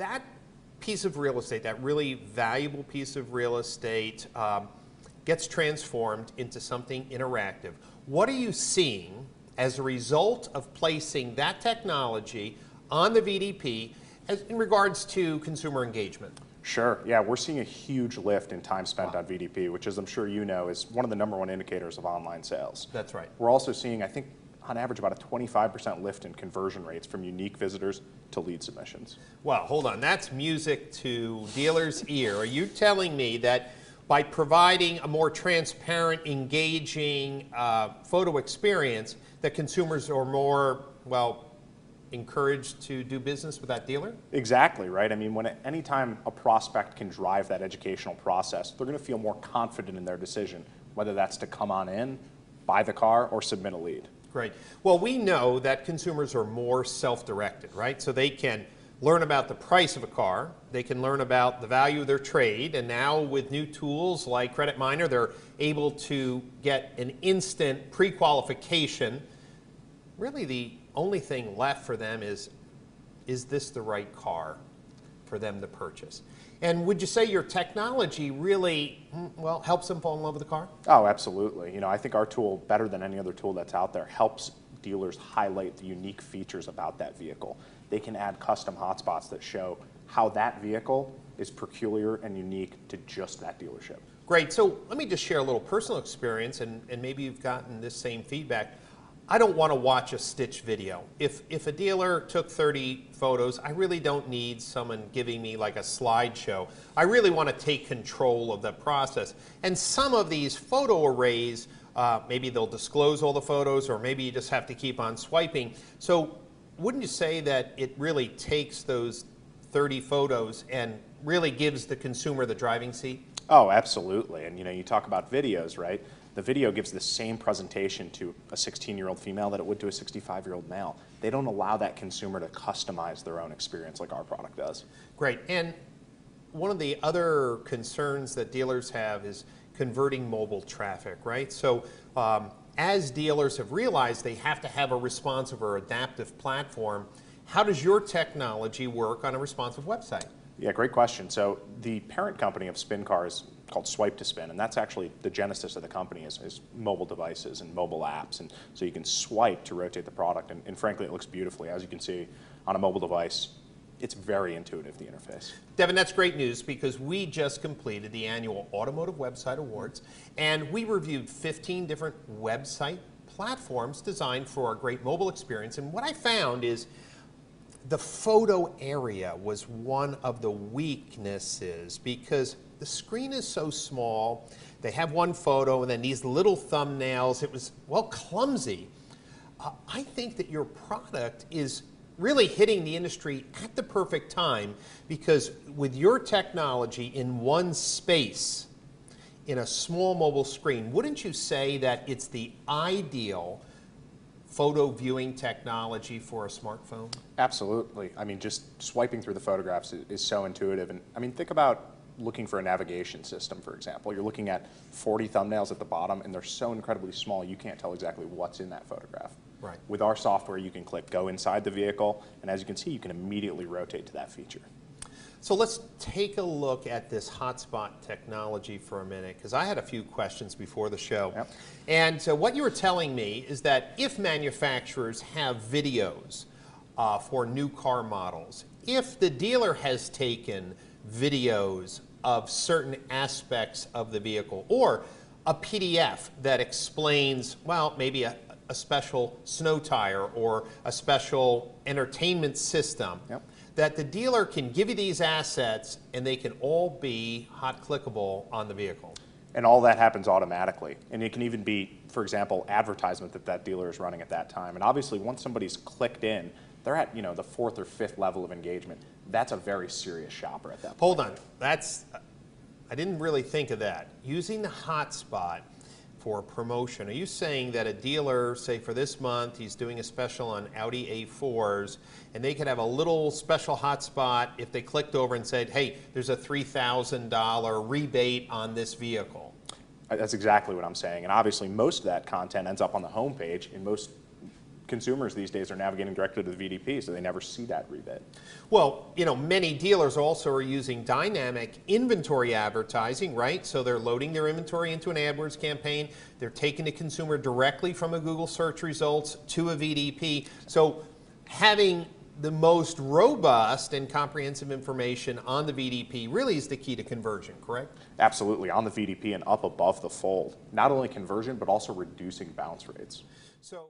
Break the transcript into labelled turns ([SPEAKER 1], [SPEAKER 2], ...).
[SPEAKER 1] that piece of real estate, that really valuable piece of real estate, gets transformed into something interactive. What are you seeing as a result of placing that technology on the VDP in regards to consumer engagement?
[SPEAKER 2] Sure. Yeah, we're seeing a huge lift in time spent on VDP, which, as I'm sure you know, is one of the #1 indicators of online sales.
[SPEAKER 1] That's right.
[SPEAKER 2] We're also seeing, I think, on average, about a 25% lift in conversion rates from unique visitors to lead submissions.
[SPEAKER 1] Well, hold on. That's music to dealers' ear. Are you telling me that by providing a more transparent, engaging photo experience, that consumers are more, well, encouraged to do business with that dealer?
[SPEAKER 2] Exactly, right? I mean, anytime a prospect can drive that educational process, they're going to feel more confident in their decision, whether that's to come on in, buy the car, or submit a lead.
[SPEAKER 1] Great. Well, we know that consumers are more self-directed, right? So they can learn about the price of a car, they can learn about the value of their trade, and now with new tools like Credit Miner, they're able to get an instant pre-qualification. Really, the only thing left for them is this the right car for them to purchase? And would you say your technology really, well, helps them fall in love with the car?
[SPEAKER 2] Oh, absolutely. You know, I think our tool, better than any other tool that's out there, helps dealers highlight the unique features about that vehicle. They can add custom hotspots that show how that vehicle is peculiar and unique to just that dealership.
[SPEAKER 1] Great. So let me just share a little personal experience, and maybe you've gotten this same feedback. I don't want to watch a stitch video. If a dealer took 30 photos, I really don't need someone giving me like a slideshow. I really want to take control of the process. And some of these photo arrays, maybe they'll disclose all the photos, or maybe you just have to keep on swiping. So wouldn't you say that it really takes those 30 photos and really gives the consumer the driving seat?
[SPEAKER 2] Oh, absolutely. And you know, you talk about videos, right? The video gives the same presentation to a 16-year-old female that it would to a 65-year-old male. They don't allow that consumer to customize their own experience like our product does.
[SPEAKER 1] Great. And one of the other concerns that dealers have is converting mobile traffic, right? So as dealers have realized they have to have a responsive or adaptive platform, how does your technology work on a responsive website?
[SPEAKER 2] Yeah, great question. So the parent company of SpinCar is called Swipe to Spin, and that's actually the genesis of the company is mobile devices and mobile apps. And so you can swipe to rotate the product, and frankly, it looks beautifully. As you can see on a mobile device, it's very intuitive, the interface.
[SPEAKER 1] Devin, that's great news because we just completed the annual Automotive Website Awards, and we reviewed 15 different website platforms designed for a great mobile experience. And what I found is the photo area was one of the weaknesses because the screen is so small. They have one photo and then these little thumbnails. It was, well, clumsy. I think that your product is really hitting the industry at the perfect time because with your technology in one space, in a small mobile screen, wouldn't you say that it's the ideal photo viewing technology for a smartphone?
[SPEAKER 2] Absolutely. I mean, just swiping through the photographs is so intuitive. And I mean, think about looking for a navigation system, for example. You're looking at 40 thumbnails at the bottom, and they're so incredibly small, you can't tell exactly what's in that photograph.
[SPEAKER 1] Right.
[SPEAKER 2] With our software, you can click Go Inside the Vehicle, and as you can see, you can immediately rotate to that feature.
[SPEAKER 1] So let's take a look at this hotspot technology for a minute, because I had a few questions before the show.
[SPEAKER 2] Yep.
[SPEAKER 1] And so what you were telling me is that if manufacturers have videos for new car models, if the dealer has taken videos of certain aspects of the vehicle, or a PDF that explains, well, maybe a special snow tire or a special entertainment system,
[SPEAKER 2] yep,
[SPEAKER 1] that the dealer can give you these assets and they can all be hot clickable on the vehicle.
[SPEAKER 2] And all that happens automatically. And it can even be, for example, advertisement that dealer is running at that time. And obviously, once somebody's clicked in, they're at, you know, the 4th or 5th level of engagement. That's a very serious shopper at that point.
[SPEAKER 1] Hold on. I didn't really think of that. Using the hotspot for promotion, are you saying that a dealer, say for this month, he's doing a special on Audi A4s, and they could have a little special hotspot if they clicked over and said, hey, there's a $3,000 rebate on this vehicle?
[SPEAKER 2] That's exactly what I'm saying. And obviously, most of that content ends up on the homepage, and most consumers these days are navigating directly to the VDP, so they never see that rebate.
[SPEAKER 1] Well, you know, many dealers also are using dynamic inventory advertising, right? So they're loading their inventory into an AdWords campaign. They're taking the consumer directly from a Google search results to a VDP. So having the most robust and comprehensive information on the VDP really is the key to conversion, correct?
[SPEAKER 2] Absolutely, on the VDP and up above the fold. Not only conversion, but also reducing bounce rates.
[SPEAKER 1] So